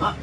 మనం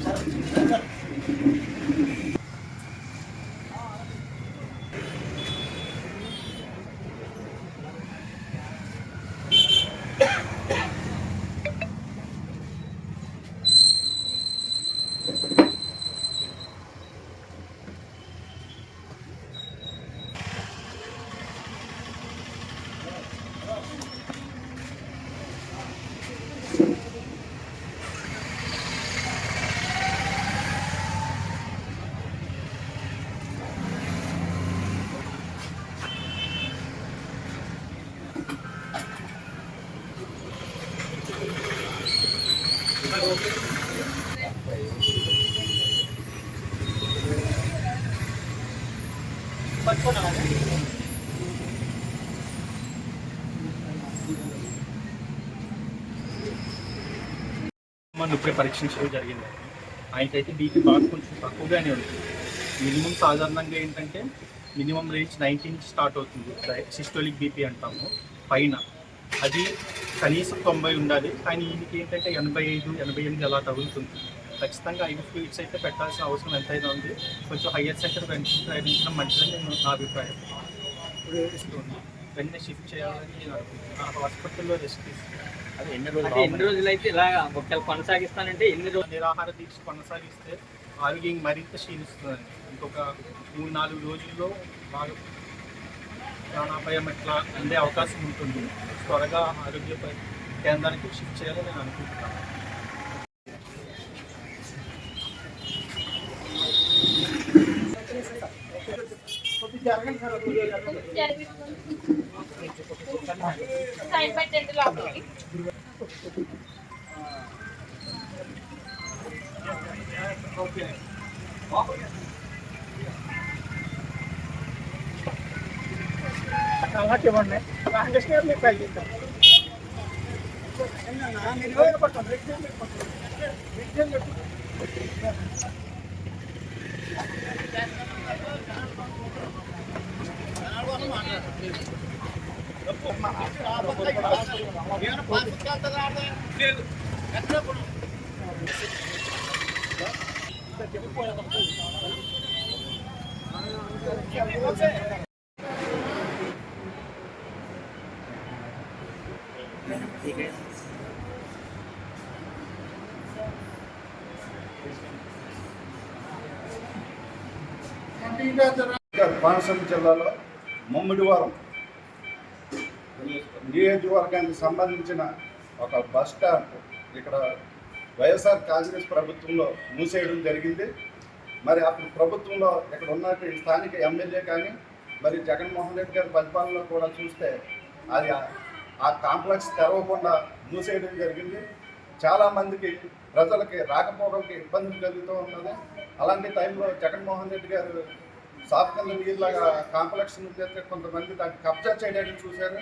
ఇప్పుడే పరీక్షించడం జరిగింది. ఆయనకైతే బీపీ బాగా కొంచెం తక్కువగానే ఉంటుంది. మినిమం సాధారణంగా ఏంటంటే మినిమం రేంజ్ 90 నుంచి స్టార్ట్ అవుతుంది. సిస్టోలిక్ బీపీ అంటాము పైన. అది కనీసం 90 ఉండాలి. కానీ ఈయనకి ఏంటంటే 85, 88 అలా తగులుతుంది. ఖచ్చితంగా ఐవి ఫ్లూయిడ్స్ అయితే పెట్టాల్సిన అవసరం ఎంతైనా ఉంది. కొంచెం హయ్యర్ సెంటర్ ప్రయాణించడం మంచిదని నా అభిప్రాయం. వెంటనే షిఫ్ట్ చేయాలని నేను అనుకుంటున్నాను. హాస్పిటల్లో రెస్ట్ తీసుకుంటాను. అది ఎన్ని రోజులు అయితే ఇలా ఒకవేళ కొనసాగిస్తానంటే ఎన్ని రోజులు నిరాహార దీక్ష కొనసాగిస్తే ఆరోగ్యం మరింత క్షీణిస్తుందండి. ఇంకొక 3-4 రోజుల్లో బాగా ప్రాణాపాయం ఎట్లా అందే అవకాశం ఉంటుంది. త్వరగా ఆరోగ్య కేంద్రానికి షిఫ్ట్ చేయాలని నేను అనుకుంటున్నాను. కోనసీమ జిల్లాలో ముమ్మిడివరం నియోజకవర్గానికి సంబంధించిన ఒక బస్ స్టాండ్ ఇక్కడ వైఎస్ఆర్ కాంగ్రెస్ ప్రభుత్వంలో మూసేయడం జరిగింది. మరి అప్పుడు ప్రభుత్వంలో ఇక్కడ ఉన్నట్టు స్థానిక ఎమ్మెల్యే కానీ మరి జగన్మోహన్ రెడ్డి గారి పరిపాలనలో కూడా చూస్తే అది ఆ కాంప్లెక్స్ తెరవకుండా మూసేయడం జరిగింది. చాలామందికి ప్రజలకి రాకపోకలకి ఇబ్బందులు కలుగుతూ ఉన్నది. అలాంటి టైంలో జగన్మోహన్ రెడ్డి గారు సాఫ్ట్వేర్ వీళ్ళగా కాంప్లెక్స్ చేస్తే కొంతమంది దాన్ని కబ్జా చేయడానికి చూశారు.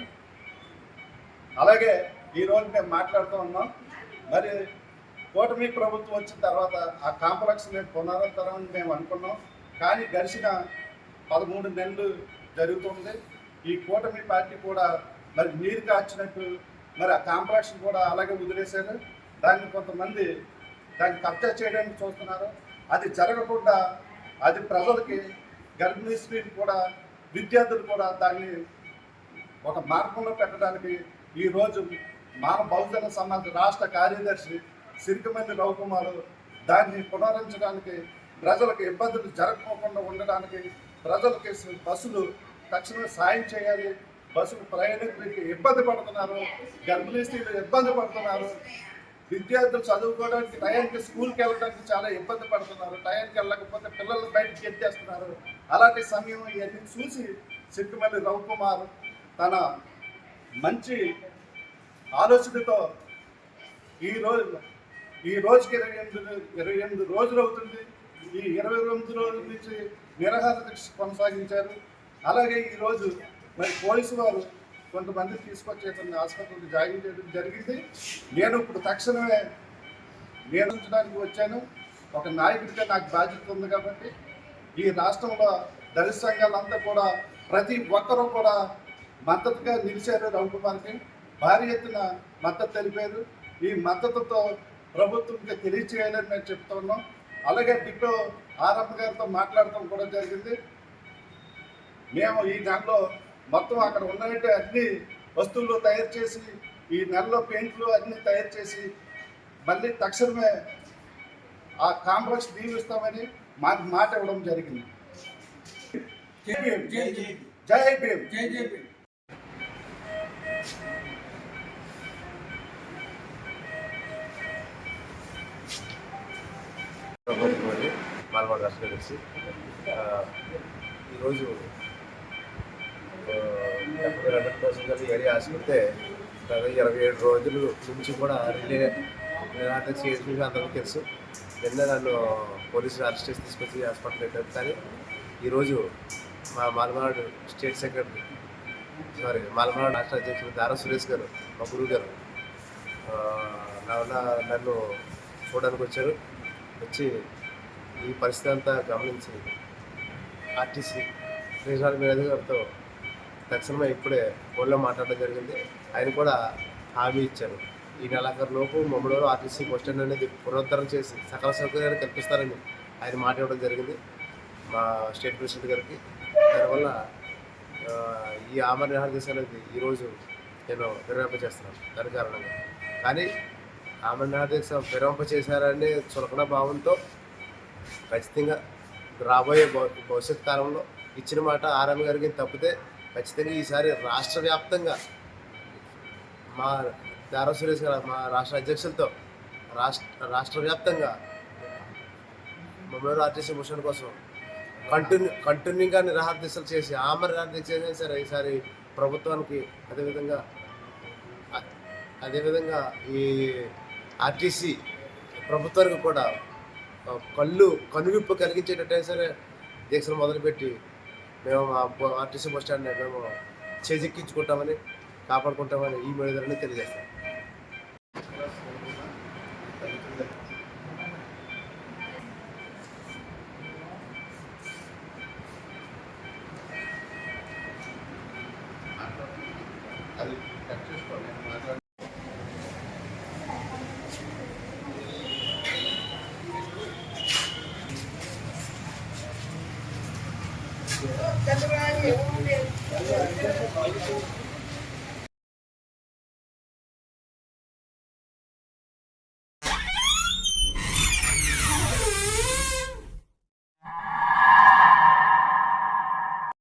అలాగే ఈరోజు మేము మాట్లాడుతూ ఉన్నాం. మరి కూటమి ప్రభుత్వం వచ్చిన తర్వాత ఆ కాంప్లెక్స్ మేము పునరుద్ధరణ మేము అనుకున్నాం. కానీ గడిచిన 13 నెలలు జరుగుతుంది. ఈ కూటమి పార్టీ కూడా మరి నీరు కాచినట్టు మరి ఆ కాంప్లెక్స్ కూడా అలాగే వదిలేశారు. దాన్ని కొంతమంది దాన్ని కబ్జా చేయడానికి చూస్తున్నారు. అది జరగకుండా అది ప్రజలకి గర్భిణీ స్త్రీలు కూడా విద్యార్థులు కూడా దాన్ని ఒక మార్గంలో పెట్టడానికి ఈరోజు మానవ బహుజన సమాజ రాష్ట్ర కార్యదర్శి సిరికమంది రవికుమార్ దాన్ని పునరుద్ధరించడానికి ప్రజలకు ఇబ్బందులు జరగకోకుండా ఉండడానికి ప్రజలకి బస్సులు తక్షణమే సాయం చేయాలి. బస్సులు ప్రయాణికులకి ఇబ్బంది పడుతున్నారు, గర్భిణీ స్త్రీలు ఇబ్బంది పడుతున్నారు, విద్యార్థులు చదువుకోవడానికి టయానికి స్కూల్కి వెళ్ళడానికి చాలా ఇబ్బంది పడుతున్నారు. టయానికి వెళ్ళకపోతే పిల్లలు బయటకు ఎత్తేస్తున్నారు. అలాంటి సమయం ఇవన్నీ చూసి సిరికమంది రవికుమార్ తన మంచి ఆలోచనతో ఈ రోజుకి 28 రోజులు అవుతుంది. ఈ 29 రోజుల నుంచి నిరాహార దీక్ష కొనసాగించారు. అలాగే ఈరోజు మరి పోలీసు వారు కొంతమంది తీసుకొచ్చి ఆసుపత్రికి జాయిన్ చేయడం జరిగింది. నేను ఇప్పుడు తక్షణమే నియమించడానికి వచ్చాను. ఒక నాయకుడిగా నాకు బాధ్యత ఉంది కాబట్టి ఈ రాష్ట్రంలో దళిత సంఘాలంతా కూడా ప్రతి ఒక్కరూ కూడా మద్దతుగా నిలిచారు. రవికుమార్కి భారీ ఎత్తున మద్దతు తెలిపారు. ఈ మద్దతుతో ప్రభుత్వంకి తెలియచేయాలని మేము చెప్తున్నాం. అలాగే డిటో ఆరమ్మ గారితో మాట్లాడటం కూడా జరిగింది. మేము ఈ నెలలో మొత్తం అక్కడ ఉన్నట్టు అన్ని వస్తువులు తయారు చేసి ఈ నెలలో పెయింట్లు అన్నీ తయారు చేసి మళ్ళీ తక్షణమే ఆ కాంప్లెక్స్ దీవిస్తామని మాకు మాట ఇవ్వడం జరిగింది. జై భీమ్. జై భీమ్. మాల్వాడ రాష్ట్ర కలిసి ఈరోజు 100% ఏరియా ఆసుకుంటే 27 రోజుల నుంచి కూడా నిరాదక్ష చేసి అందరికీ తెలుసు. నిన్న నన్ను పోలీసులు అరెస్ట్ చేసి తీసుకొచ్చి హాస్పిటల్ పెట్టారు. కానీ ఈరోజు మా మాల్వాడ స్టేట్ సెక్రటరీ మాల్వాడ రాష్ట్ర అధ్యక్షుడు దారా సురేష్ గారు, మా గురువు గారు నన్ను చూడడానికి వచ్చారు. వచ్చి ఈ పరిస్థితి అంతా గమనించి ఆర్టీసీ రీజనల్ మేనేజర్ గారితో తక్షణమే ఇప్పుడే ఫోన్లో మాట్లాడడం జరిగింది. ఆయన కూడా హామీ ఇచ్చారు, ఈ నెలాఖరులోపు మమ్మల్ని ఆర్టీసీ బస్ స్టాండ్ అనేది పునరుద్ధరణ చేసి సకల సౌకర్యాలు కల్పిస్తారని ఆయన మాట ఇవ్వడం జరిగింది మా స్టేట్ ప్రెసిడెంట్ గారికి. దానివల్ల ఈ ఆమరణ నిరాహార దీక్ష అనేది ఈరోజు నేను విరమింపచేస్తున్నాను. దాని కారణంగా కానీ ఆమరణ నిరాహార దీక్ష విరమింపచేశారనే చులకన భావంతో ఖచ్చితంగా రాబోయే భవిష్యత్ కాలంలో ఇచ్చిన మాట ఆర్ఎం గారికి తప్పితే ఖచ్చితంగా ఈసారి రాష్ట్ర వ్యాప్తంగా మా దారా సురేష్ గారు మా రాష్ట్ర అధ్యక్షులతో రాష్ట్ర వ్యాప్తంగా మమ్మల్ని ఆర్టీసీ మిషన్ కోసం కంటిన్యూగా నిరాహార దీక్షలు చేసి ఆమరణ నిరాహార దీక్ష చేసినా సరే ఈసారి ప్రభుత్వానికి అదేవిధంగా ఈ ఆర్టీసీ ప్రభుత్వానికి కూడా కనువిప్పు కలిగించేటట్టయినా సరే దీక్షలు మొదలుపెట్టి మేము ఆర్టీసీ బస్ స్టాండ్ని మేము చేజిక్కించుకుంటామని కాపాడుకుంటామని ఈ మేడని తెలియజేస్తాం. అది కట్ చేసుకోండి, మాట్లాడు. Thank you.